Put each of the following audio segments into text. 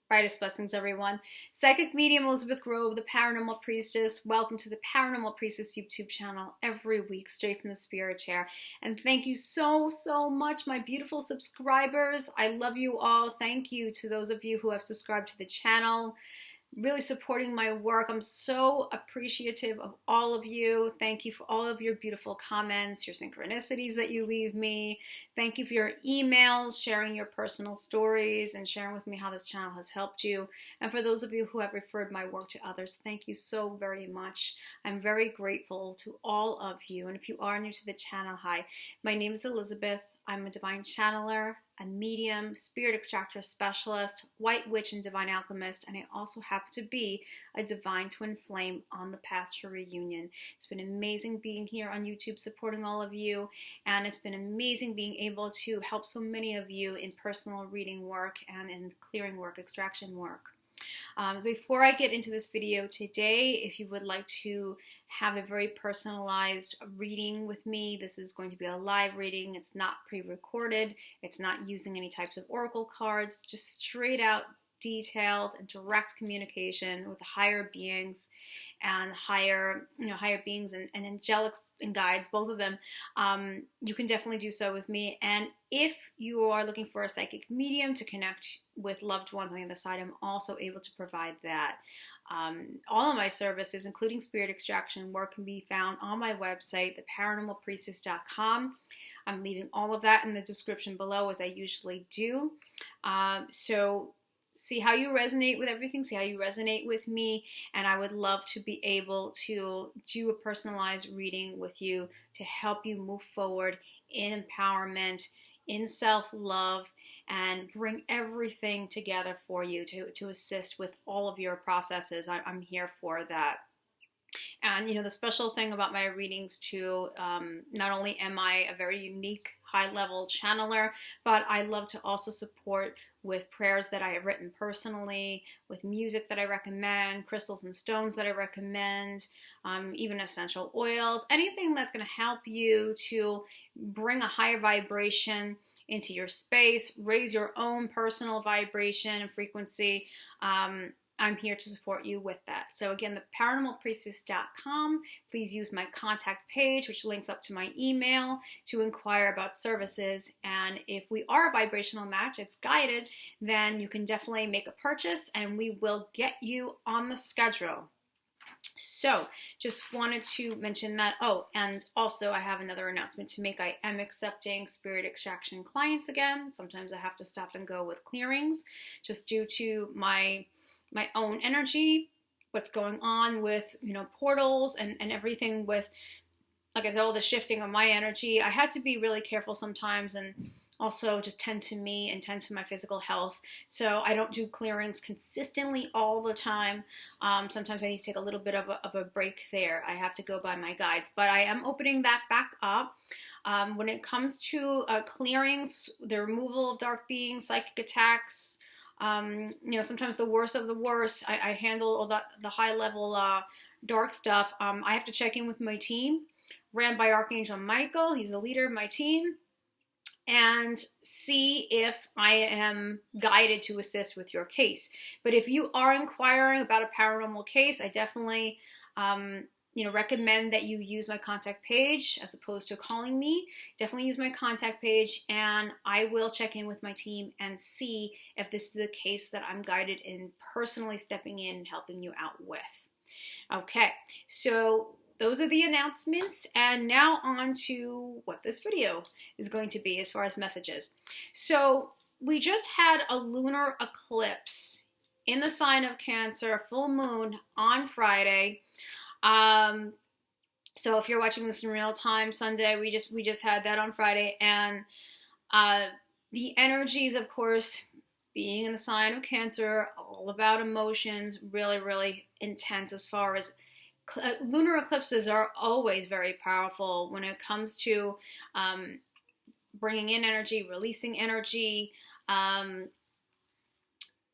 Brightest blessings, everyone. Psychic medium Elizabeth Grove, the Paranormal Priestess. Welcome to the Paranormal Priestess YouTube channel every week, straight from the spirit chair. And thank you so much, my beautiful subscribers. I love you all. Thank you to those of you who have subscribed to the channel, really supporting my work. I'm so appreciative of all of you. Thank you for all of your beautiful comments, your synchronicities that you leave me. Thank you for your emails, sharing your personal stories, and sharing with me how this channel has helped you. And for those of you who have referred my work to others, thank you so very much. I'm very grateful to all of you. And if you are new to the channel, hi, my name is Elizabeth. I'm a divine channeler, a medium, spirit extractor specialist, white witch, and divine alchemist, and I also happen to be a divine twin flame on the path to reunion. It's been amazing being here on YouTube supporting all of you, and it's been amazing being able to help so many of you in personal reading work and in clearing work, extraction work. Before I get into this video today, if you would like to have a very personalized reading with me, this is going to be a live reading. It's not pre-recorded. It's not using any types of oracle cards, just straight out detailed and direct communication with the higher beings and higher beings and angelics and guides, both of them. You can definitely do so with me. And if you are looking for a psychic medium to connect with loved ones on the other side, I'm also able to provide that. All of my services, including spirit extraction work, can be found on my website, theparanormalpriestess.com. I'm leaving all of that in the description below, as I usually do. So see how you resonate with everything, see how you resonate with me, and I would love to be able to do a personalized reading with you to help you move forward in empowerment, in self-love, and bring everything together for you to assist with all of your processes. I'm here for that. And, the special thing about my readings, too, not only am I a very unique high-level channeler, but I love to also support with prayers that I have written personally, with music that I recommend, crystals and stones that I recommend, even essential oils, anything that's going to help you to bring a higher vibration into your space, raise your own personal vibration and frequency. I'm here to support you with that. So again, the paranormalpriestess.com. Please use my contact page, which links up to my email, to inquire about services. And if we are a vibrational match, it's guided, then you can definitely make a purchase and we will get you on the schedule. So just wanted to mention that. Oh, and also I have another announcement to make. I am accepting spirit extraction clients again. Sometimes I have to stop and go with clearings just due to my own energy, what's going on with, portals and everything with, like I said, all the shifting of my energy. I had to be really careful sometimes and also just tend to me and tend to my physical health. So I don't do clearings consistently all the time. Sometimes I need to take a little bit of a break there. I have to go by my guides, but I am opening that back up. When it comes to clearings, the removal of dark beings, psychic attacks, sometimes the worst of the worst, I handle all the high level dark stuff. I have to check in with my team, ran by Archangel Michael. He's the leader of my team, and see if I am guided to assist with your case. But if you are inquiring about a paranormal case, I definitely recommend that you use my contact page as opposed to calling me. Definitely use my contact page, and I will check in with my team and see if this is a case that I'm guided in personally stepping in and helping you out with. Okay, so those are the announcements, and now on to what this video is going to be as far as messages. So we just had a lunar eclipse in the sign of Cancer, full moon on Friday. So if you're watching this in real time, Sunday, we just had that on Friday, and the energies, of course, being in the sign of Cancer, all about emotions, really intense. As far as lunar eclipses are always very powerful when it comes to bringing in energy, releasing energy,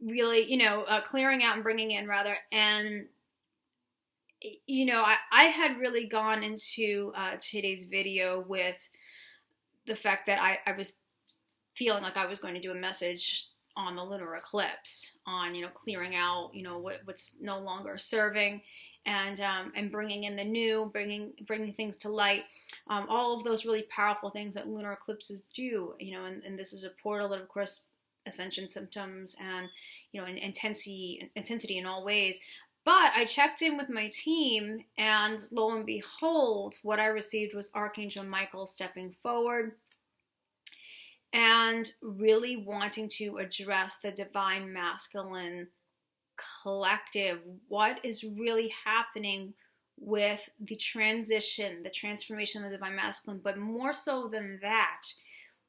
really, clearing out and bringing in, rather. And I had really gone into today's video with the fact that I was feeling like I was going to do a message on the lunar eclipse, on, clearing out, what's no longer serving, and bringing in the new, bringing things to light, all of those really powerful things that lunar eclipses do, and this is a portal that, of course, ascension symptoms and, and intensity in all ways. But I checked in with my team, and lo and behold, what I received was Archangel Michael stepping forward and really wanting to address the divine masculine collective. What is really happening with the transition, the transformation of the divine masculine, but more so than that,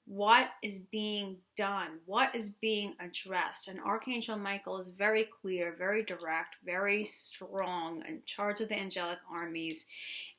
what is being done? What is being addressed? And Archangel Michael is very clear, very direct, very strong, in charge of the angelic armies.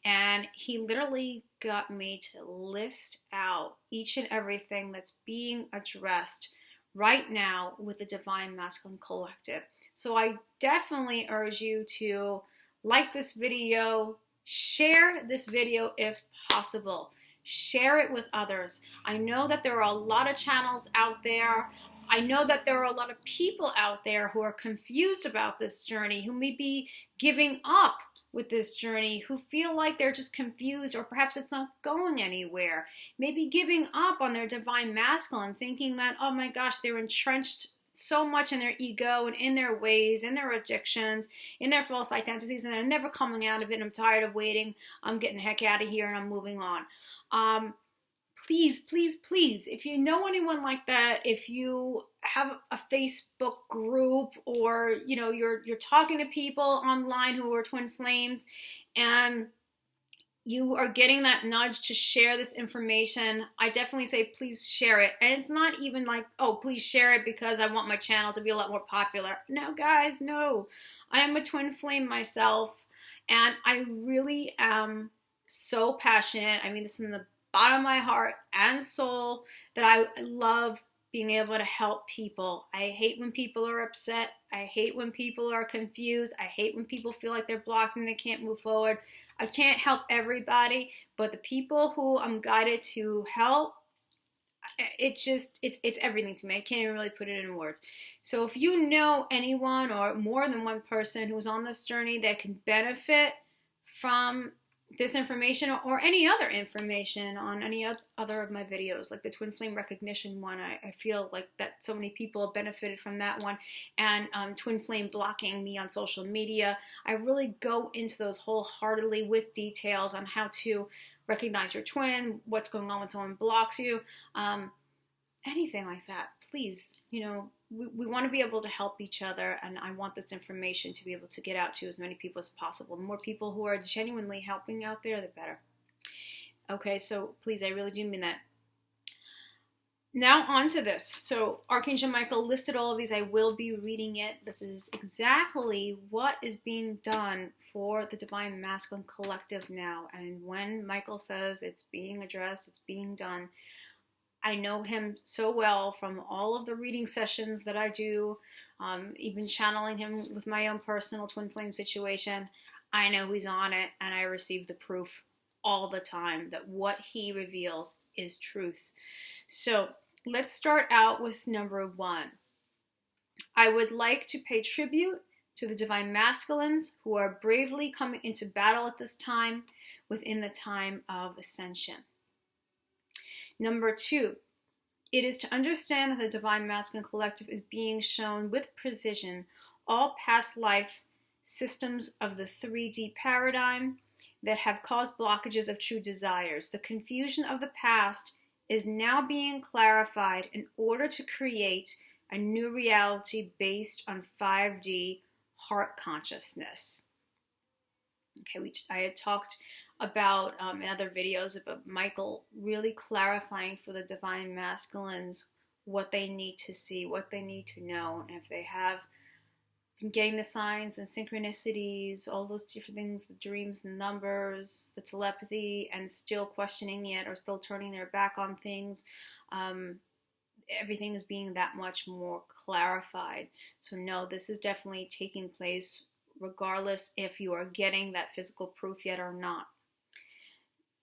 And he literally got me to list out each and everything that's being addressed right now with the divine masculine collective. So I definitely urge you to like this video, share this video if possible. Share it with others. I know that there are a lot of channels out there. I know that there are a lot of people out there who are confused about this journey, who may be giving up with this journey, who feel like they're just confused, or perhaps it's not going anywhere. Maybe giving up on their divine masculine, thinking that, oh my gosh, they're entrenched so much in their ego and in their ways, in their addictions, in their false identities, and they're never coming out of it, and I'm tired of waiting. I'm getting the heck out of here and I'm moving on. Please, please, please, if you know anyone like that, if you have a Facebook group, or you're talking to people online who are twin flames, and you are getting that nudge to share this information, I definitely say please share it. And it's not even like, oh, please share it because I want my channel to be a lot more popular. No, guys, no. I am a twin flame myself, and I really am so passionate. I mean this from the bottom of my heart and soul, that I love being able to help people. I hate when people are upset. I hate when people are confused. I hate when people feel like they're blocked and they can't move forward. I can't help everybody, but the people who I'm guided to help, it's everything to me. I can't even really put it in words. So if you know anyone or more than one person who's on this journey that can benefit from this information, or any other information on any other of my videos, like the twin flame recognition one, I feel like that so many people have benefited from that one, and twin flame blocking me on social media. I really go into those wholeheartedly with details on how to recognize your twin, what's going on when someone blocks you, anything like that. Please, we want to be able to help each other, and I want this information to be able to get out to as many people as possible. The more people who are genuinely helping out there, the better. Okay, so please, I really do mean that. Now on to this. So Archangel Michael listed all of these. I will be reading it. This is exactly what is being done for the divine masculine collective now. And when Michael says it's being addressed, it's being done, I know him so well from all of the reading sessions that I do, even channeling him with my own personal twin flame situation. I know he's on it, and I receive the proof all the time that what he reveals is truth. So let's start out with number 1. I would like to pay tribute to the divine masculines who are bravely coming into battle at this time within the time of ascension. Number 2, it is to understand that the divine masculine collective is being shown with precision all past life systems of the 3D paradigm that have caused blockages of true desires. The confusion of the past is now being clarified in order to create a new reality based on 5D heart consciousness. Okay, I had talked about in other videos about Michael really clarifying for the divine masculines what they need to see, what they need to know, and if they have been getting the signs and synchronicities, all those different things, the dreams and numbers, the telepathy, and still questioning it or still turning their back on things, everything is being that much more clarified. So no, this is definitely taking place regardless if you are getting that physical proof yet or not.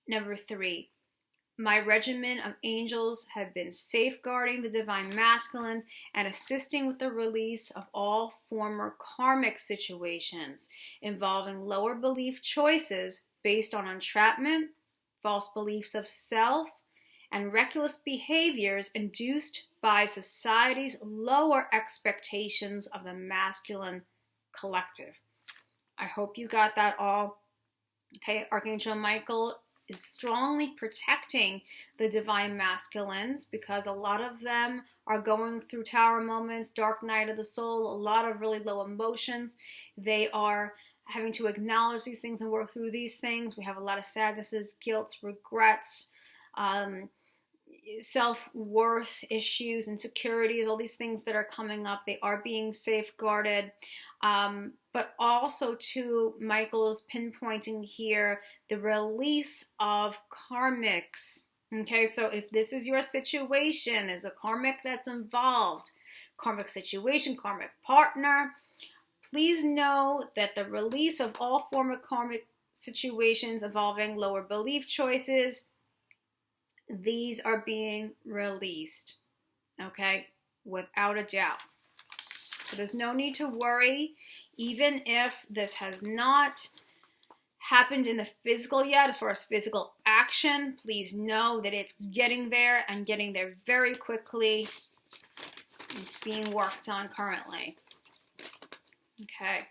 Number 3, my regimen of angels have been safeguarding the divine masculines and assisting with the release of all former karmic situations involving lower belief choices based on entrapment, false beliefs of self, and reckless behaviors induced by society's lower expectations of the masculine collective. I hope you got that all. Okay, Archangel Michael is strongly protecting the divine masculines because a lot of them are going through tower moments, dark night of the soul, a lot of really low emotions. They are having to acknowledge these things and work through these things. We have a lot of sadnesses, guilt, regrets, self-worth issues, insecurities, all these things that are coming up. They are being safeguarded. But also too, Michael is pinpointing here the release of karmics. Okay, so if this is your situation, there's a karmic that's involved, karmic situation, karmic partner, please know that the release of all former karmic situations involving lower belief choices, these are being released, okay, without a doubt. So there's no need to worry, even if this has not happened in the physical yet, as far as physical action, please know that it's getting there and getting there very quickly. It's being worked on currently. Okay.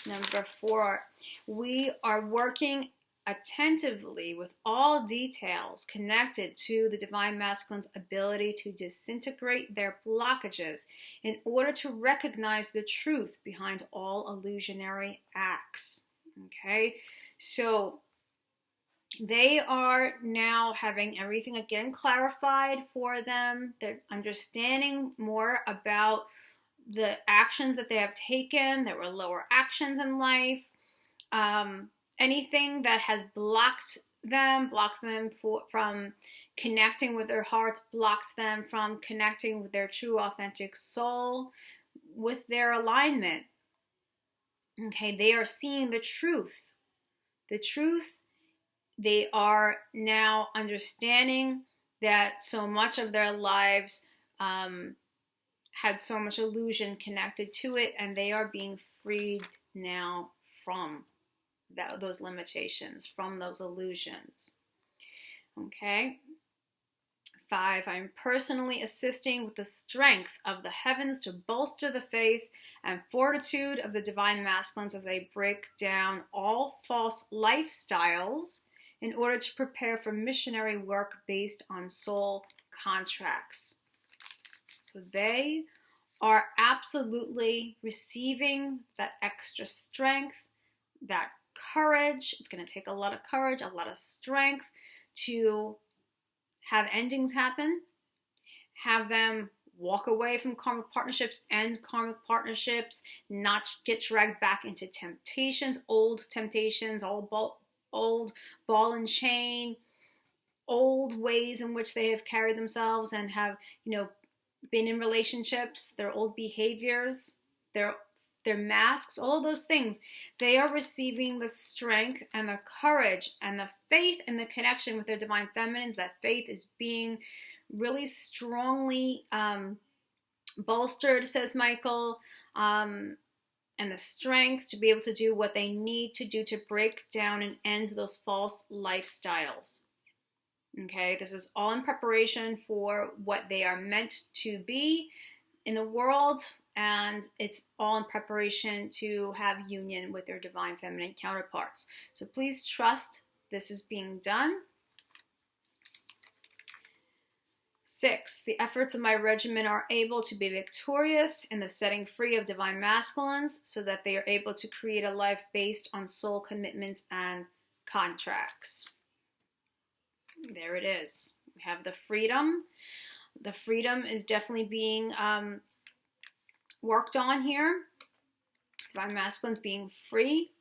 Number 4, we are working attentively with all details connected to the divine masculine's ability to disintegrate their blockages in order to recognize the truth behind all illusionary acts. Okay, so they are now having everything again clarified for them. They're understanding more about the actions that they have taken. There were lower actions in life. Anything that has blocked them from connecting with their hearts, blocked them from connecting with their true authentic soul, with their alignment. Okay, they are seeing the truth. The truth, they are now understanding that so much of their lives had so much illusion connected to it, and they are being freed now from those limitations, from those illusions. Okay. 5, I'm personally assisting with the strength of the heavens to bolster the faith and fortitude of the divine masculines as they break down all false lifestyles in order to prepare for missionary work based on soul contracts. So they are absolutely receiving that extra strength, that courage. It's going to take a lot of courage, a lot of strength to have endings happen, have them walk away from karmic partnerships, end karmic partnerships, not get dragged back into temptations, old ball and chain, old ways in which they have carried themselves and have, been in relationships, their old behaviors, their masks, all of those things. They are receiving the strength and the courage and the faith and the connection with their divine feminines. That faith is being really strongly bolstered, says Michael, and the strength to be able to do what they need to do to break down and end those false lifestyles. Okay, this is all in preparation for what they are meant to be in the world, and it's all in preparation to have union with their divine feminine counterparts. So please trust this is being done. 6, the efforts of my regimen are able to be victorious in the setting free of divine masculines so that they are able to create a life based on soul commitments and contracts. There it is. We have the freedom. The freedom is definitely being worked on here. Divine masculines being free,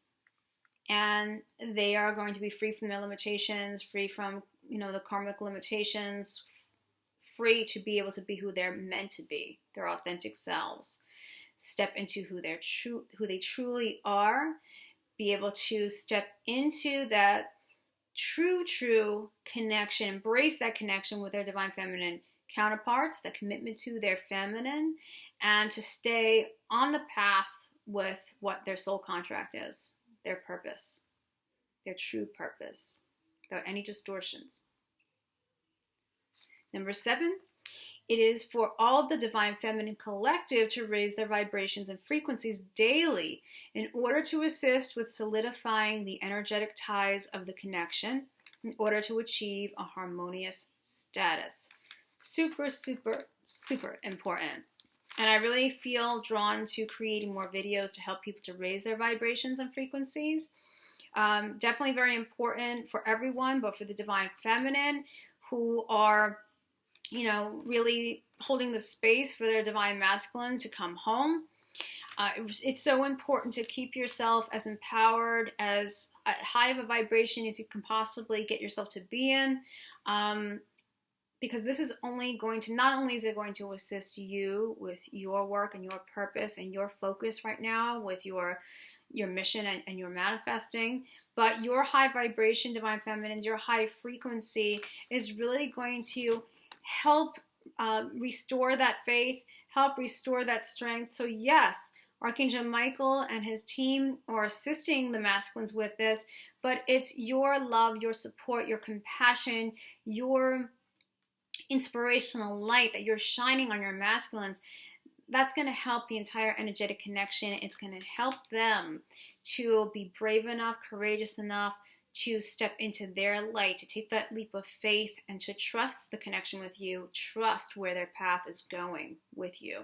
and they are going to be free from their limitations, free from the karmic limitations, free to be able to be who they're meant to be, their authentic selves. Step into who they truly are. Be able to step into that true connection, embrace that connection with their divine feminine counterparts, the commitment to their feminine, and to stay on the path with what their soul contract is, their purpose, their true purpose, without any distortions. Number 7, it is for all of the divine feminine collective to raise their vibrations and frequencies daily in order to assist with solidifying the energetic ties of the connection in order to achieve a harmonious status. Super, super, super important. And I really feel drawn to creating more videos to help people to raise their vibrations and frequencies. Definitely very important for everyone, but for the divine feminine who are, really holding the space for their divine masculine to come home. It's so important to keep yourself as empowered, as high of a vibration as you can possibly get yourself to be in, because this is only going to, not only is it going to assist you with your work and your purpose and your focus right now with your mission and your manifesting, but your high vibration, divine feminines, your high frequency is really going to help restore that faith, help restore that strength. So yes, Archangel Michael and his team are assisting the masculines with this, but it's your love, your support, your compassion, your inspirational light that you're shining on your masculines. That's going to help the entire energetic connection. It's going to help them to be brave enough, courageous enough to step into their light, to take that leap of faith and to trust the connection with you, trust where their path is going with you,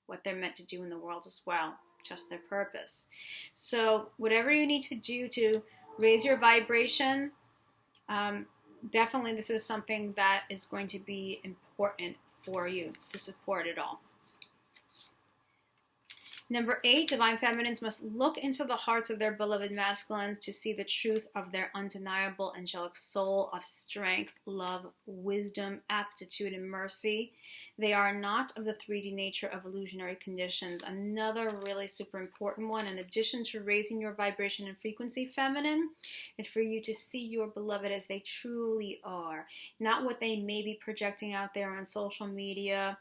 what they're meant to do in the world as well, trust their purpose. So whatever you need to do to raise your vibration, definitely this is something that is going to be important for you to support it all. Number 8, divine feminines must look into the hearts of their beloved masculines to see the truth of their undeniable angelic soul of strength, love, wisdom, aptitude, and mercy. They are not of the 3D nature of illusionary conditions. Another really super important one, in addition to raising your vibration and frequency feminine, is for you to see your beloved as they truly are, not what they may be projecting out there on social media.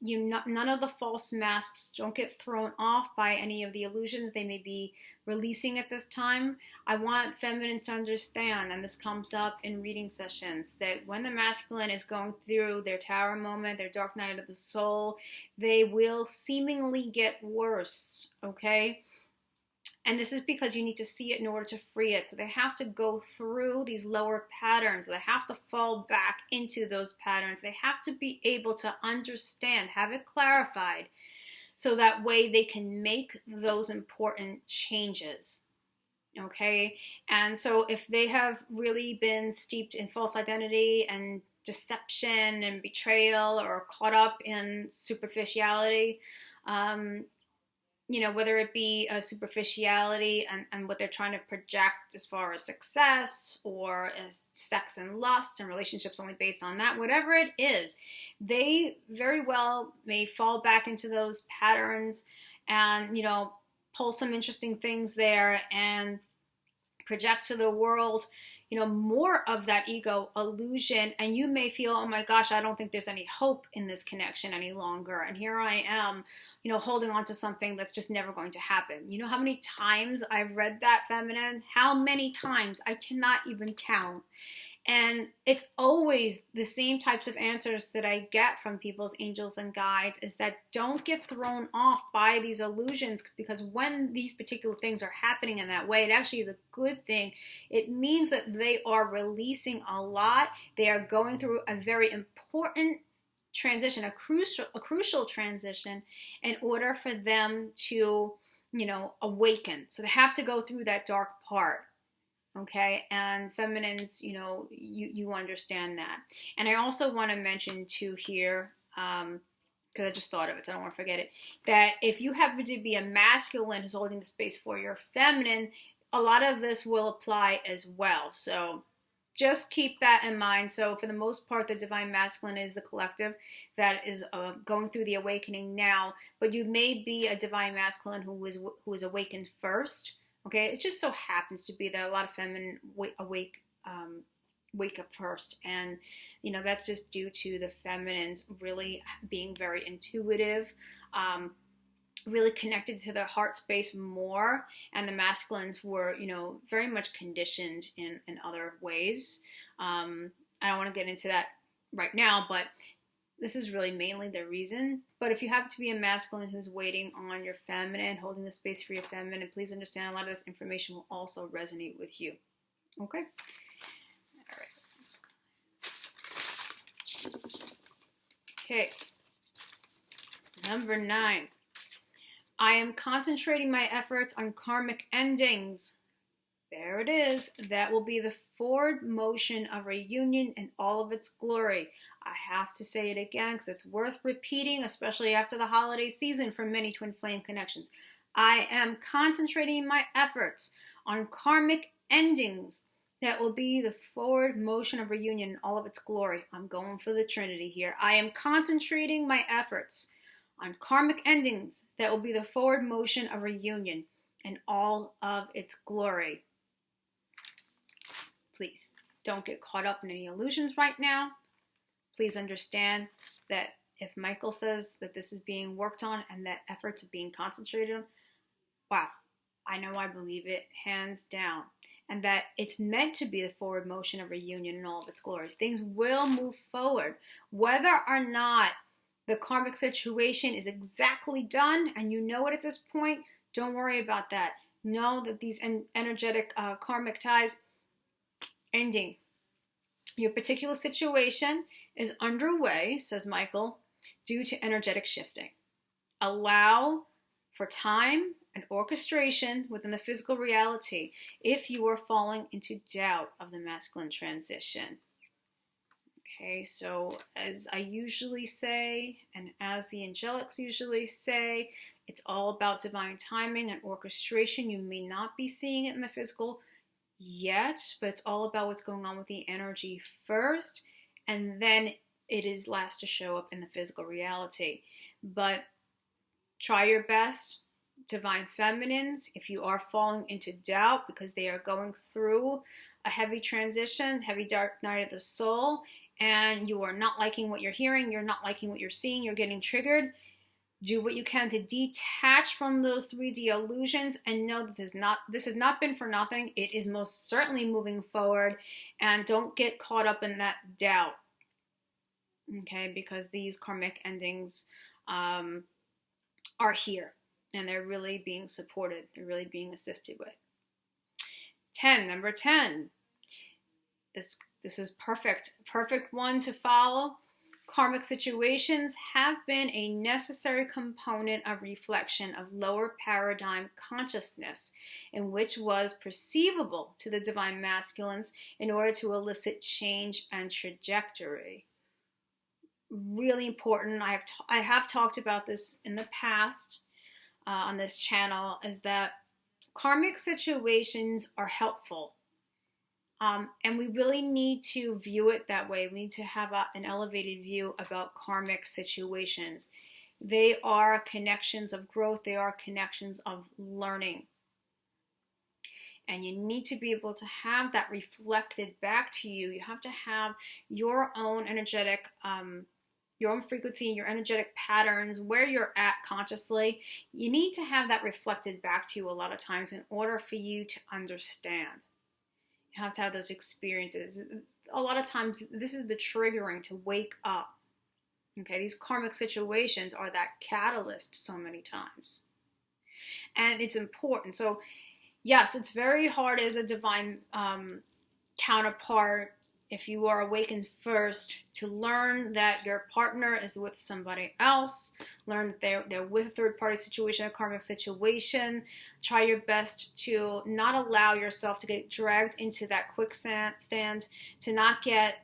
None of the false masks. Don't get thrown off by any of the illusions they may be releasing at this time. I want feminines to understand, and this comes up in reading sessions, that when the masculine is going through their tower moment, their dark night of the soul, they will seemingly get worse, okay? And this is because you need to see it in order to free it. So they have to go through these lower patterns. They have to fall back into those patterns. They have to be able to understand, have it clarified, so that way they can make those important changes. Okay? And so if they have really been steeped in false identity and deception and betrayal, or caught up in superficiality, whether it be a superficiality and what they're trying to project as far as success, or as sex and lust and relationships only based on that, whatever it is, they very well may fall back into those patterns and, pull some interesting things there and project to the world, more of that ego illusion. And you may feel, oh my gosh, I don't think there's any hope in this connection any longer. And here I am, holding on to something that's just never going to happen. You know how many times I've read that, feminine? How many times? I cannot even count. And it's always the same types of answers that I get from people's angels and guides, is that don't get thrown off by these illusions, because when these particular things are happening in that way, it actually is a good thing. It means that they are releasing a lot. They are going through a very important transition, a crucial transition, in order for them to, awaken. So they have to go through that dark part. Okay, and feminines, you understand that. And I also want to mention too here, because I just thought of it, so I don't want to forget it, that if you happen to be a masculine who's holding the space for your feminine, a lot of this will apply as well. So just keep that in mind. So for the most part, the divine masculine is the collective that is going through the awakening now, but you may be a divine masculine who is awakened first. Okay, it just so happens to be that a lot of feminine wake up first, and that's just due to the feminines really being very intuitive, really connected to their heart space more, and the masculines were very much conditioned in other ways. I don't want to get into that right now, but this is really mainly the reason. But if you happen to be a masculine who's waiting on your feminine, holding the space for your feminine, please understand a lot of this information will also resonate with you. Okay? All right. Okay. Number 9. I am concentrating my efforts on karmic endings. There it is. That will be the forward motion of reunion in all of its glory. I have to say it again because it's worth repeating, especially after the holiday season for many twin flame connections. I am concentrating my efforts on karmic endings. That will be the forward motion of reunion in all of its glory. I'm going for the Trinity here. I am concentrating my efforts on karmic endings. That will be the forward motion of reunion in all of its glory. Please don't get caught up in any illusions right now. Please understand that if Michael says that this is being worked on and that efforts are being concentrated on, wow, I know I believe it, hands down. And that it's meant to be the forward motion of reunion in all of its glories. Things will move forward. Whether or not the karmic situation is exactly done, and you know it at this point, don't worry about that. Know that these energetic karmic ties ending. Your particular situation is underway, says Michael, due to energetic shifting. Allow for time and orchestration within the physical reality if you are falling into doubt of the masculine transition. Okay, so as I usually say, and as the angelics usually say, it's all about divine timing and orchestration. You may not be seeing it in the physical yet, but it's all about what's going on with the energy first, and then it is last to show up in the physical reality. But try your best, divine feminines, if you are falling into doubt because they are going through a heavy transition, heavy dark night of the soul, and you are not liking what you're hearing, you're not liking what you're seeing, you're getting triggered, do what you can to detach from those 3D illusions and know that this has not been for nothing. It is most certainly moving forward, and don't get caught up in that doubt. Okay, because these karmic endings are here, and they're really being supported. They're really being assisted with. 10, number 10. This is perfect one to follow. Karmic situations have been a necessary component of reflection of lower paradigm consciousness, in which was perceivable to the divine masculines in order to elicit change and trajectory. Really important. I have talked about this in the past on this channel, is that karmic situations are helpful. And we really need to view it that way. We need to have an elevated view about karmic situations. They are connections of growth. They are connections of learning. And you need to be able to have that reflected back to you. You have to have your own energetic, your own frequency, your energetic patterns, where you're at consciously. You need to have that reflected back to you a lot of times in order for you to understand. You have to have those experiences. A lot of times, this is the triggering to wake up. Okay, these karmic situations are that catalyst so many times. And it's important. So, yes, it's very hard as a divine counterpart, if you are awakened first, to learn that your partner is with somebody else, learn that they're with a third-party situation, a karmic situation. Try your best to not allow yourself to get dragged into that quicksand, to not get,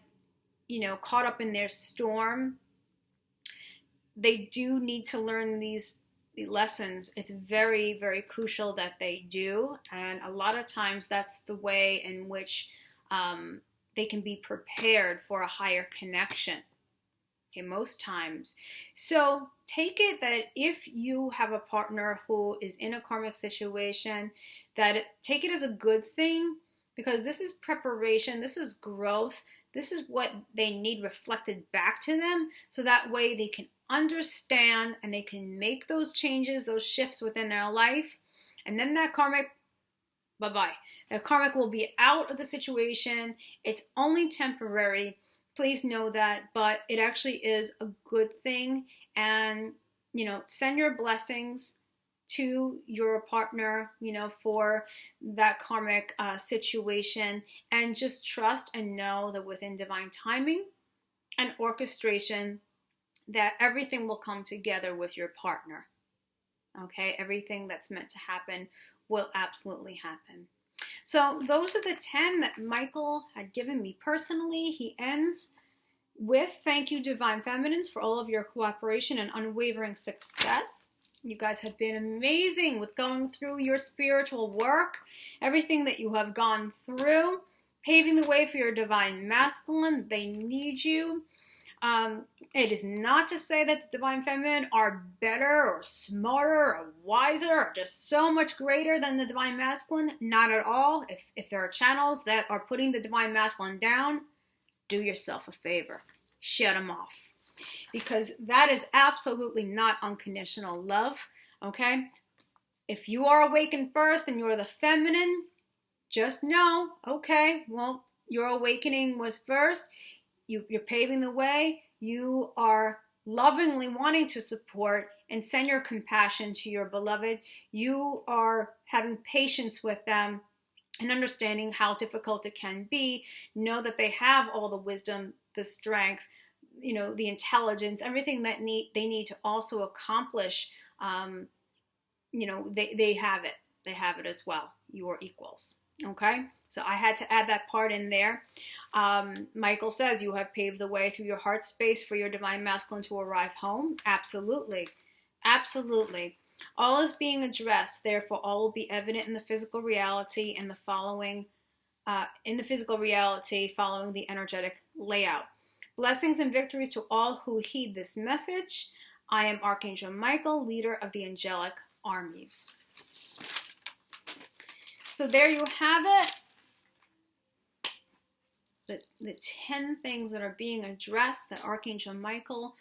caught up in their storm. They do need to learn these lessons. It's very, very crucial that they do, and a lot of times that's the way in which they can be prepared for a higher connection. Okay, most times. So take it that if you have a partner who is in a karmic situation, take it as a good thing, because this is preparation, this is growth, this is what they need reflected back to them, so that way they can understand and they can make those changes, those shifts within their life, and then that karmic, bye-bye. The karmic will be out of the situation. It's only temporary. Please know that, but it actually is a good thing. And, send your blessings to your partner, for that karmic situation, and just trust and know that within divine timing and orchestration, that everything will come together with your partner. Okay, everything that's meant to happen will absolutely happen. So those are the 10 that Michael had given me personally. He ends with, thank you, Divine Feminines, for all of your cooperation and unwavering success. You guys have been amazing with going through your spiritual work, everything that you have gone through, paving the way for your Divine Masculine. They need you. It is not to say that the Divine Feminine are better or smarter or wiser or just so much greater than the Divine Masculine. Not at all. If there are channels that are putting the Divine Masculine down, do yourself a favor. Shut them off. Because that is absolutely not unconditional love, okay? If you are awakened first and you're the feminine, just know, okay, well, your awakening was first. You're paving the way. You are lovingly wanting to support and send your compassion to your beloved. You are having patience with them and understanding how difficult it can be. Know that they have all the wisdom, the strength, the intelligence, everything that they need to also accomplish. They have it. They have it as well. You are equals. Okay, so I had to add that part in there. Michael says, you have paved the way through your heart space for your Divine Masculine to arrive home. Absolutely. Absolutely. All is being addressed. Therefore, all will be evident in the physical reality and following the energetic layout. Blessings and victories to all who heed this message. I am Archangel Michael, leader of the angelic armies. So there you have it. The 10 things that are being addressed that Archangel Michael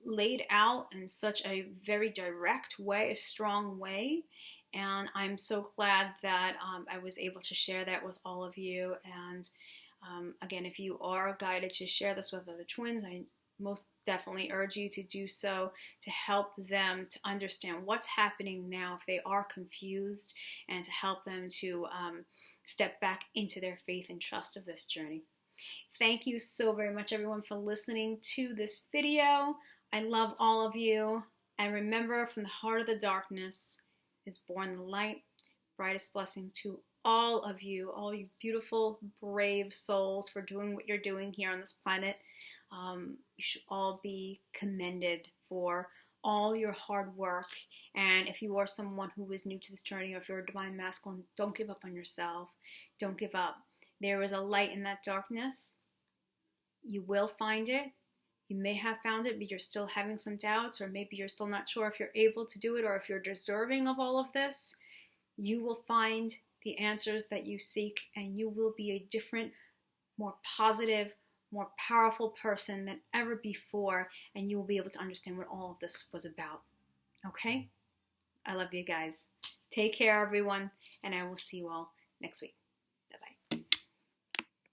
laid out in such a very direct way, a strong way. And I'm so glad that I was able to share that with all of you. And again, if you are guided to share this with other twins, I most definitely urge you to do so, to help them to understand what's happening now if they are confused, and to help them to step back into their faith and trust of this journey. Thank you so very much, everyone, for listening to this video. I love all of you. And remember, from the heart of the darkness is born the light. Brightest blessings to all of you beautiful, brave souls, for doing what you're doing here on this planet. You should all be commended for all your hard work. And if you are someone who is new to this journey, or if you're a Divine Masculine, don't give up on yourself. Don't give up. There is a light in that darkness. You will find it. You may have found it, but you're still having some doubts, or maybe you're still not sure if you're able to do it, or if you're deserving of all of this. You will find the answers that you seek, and you will be a different, more positive, more powerful person than ever before, and you will be able to understand what all of this was about. Okay? I love you guys. Take care, everyone, and I will see you all next week.